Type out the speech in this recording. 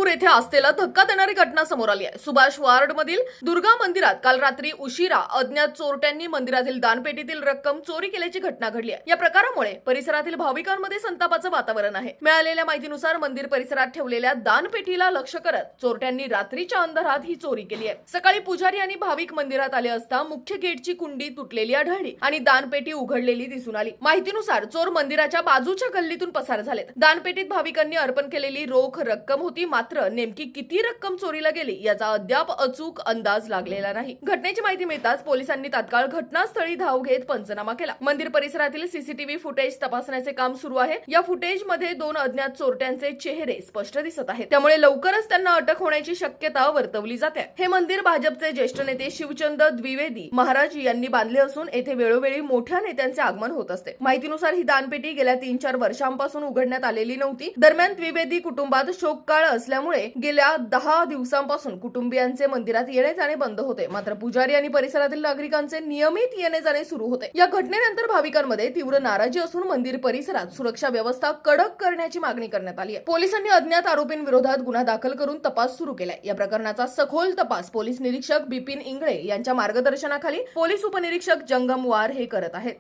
पंढरपूर येथे असलेला धक्का देणारी घटना समोर आली आहे। सुभाष वार्ड मधील दुर्गा मंदिरात काल रात्री उशिरा अज्ञात चोरट्यांनी मंदिरातील दानपेटीतील रक्कम चोरी केल्याची घटना घडली आहे। या प्रकारामुळे परिसरातील भाविकांमध्ये संतापाचं वातावरण आहे। मिळालेल्या माहितीनुसार मंदिर परिसरात ठेवलेल्या दानपेटीला लक्ष करत चोरट्यांनी रात्रीच्या अंधारात ही चोरी केली आहे। सकाळी पुजारी आणि भाविक मंदिरात आले असता मुख्य गेटची कुंडी तुटलेली आढळली आणि दानपेटी उघडलेली दिसून आली। माहितीनुसार चोर मंदिराच्या बाजूच्या गल्लीतून पसार झालेत। दानपेटीत भाविकांनी अर्पण केलेली रोख रक्कम होती, मात्र नेमकी किती रक्कम चोरीला गेली याचा अद्याप अचूक अंदाज लागलेला नाही। घटनेची माहिती मिळताच पोलिसांनी तात्काळ घटनास्थळी धाव घेत पंचनामा केला। मंदिर परिसरातील सीसीटीव्ही फुटेज तपासण्याचे काम सुरू आहे। या फुटेज मध्ये 2 अज्ञात चोरट्यांचे चेहरे स्पष्ट दिसत आहेत, त्यामुळे लवकरच त्यांना अटक होण्याची शक्यता वर्तवली जाते। हे मंदिर भाजपचे ज्येष्ठ नेते शिवचंद द्विवेदी महाराज यांनी बांधले असून येथे वेळोवेळी मोठ्या नेत्यांचे आगमन होत असते। माहितीनुसार ही दानपेटी गेल्या 3-4 वर्षांपासून उघडण्यात आलेली नव्हती। दरम्यान द्विवेदी कुटुंबात शोककाळ असल्यामुळे गेल्या 10 दिवसांपासून कुटुंबियांचे मंदिरात येणे जाणे बंद होते, मात्र पुजारी आणि परिसरातील नागरिकांचे नियमित येणे जाणे सुरू होते। या घटनेनंतर भाविकांमध्ये तीव्र नाराजी असून मंदिर परिसरात सुरक्षा व्यवस्था कडक करण्याची मागणी करण्यात आली आहे। पोलिसांनी अज्ञात आरोपींविरोधात गुन्हा दाखल करून तपास सुरू केलाय। या प्रकरणाचा सखोल तपास पोलीस निरीक्षक बिपिन इंगळे यांच्या मार्गदर्शनाखाली पोलीस उपनिरीक्षक जंगम वार हे करत आहेत।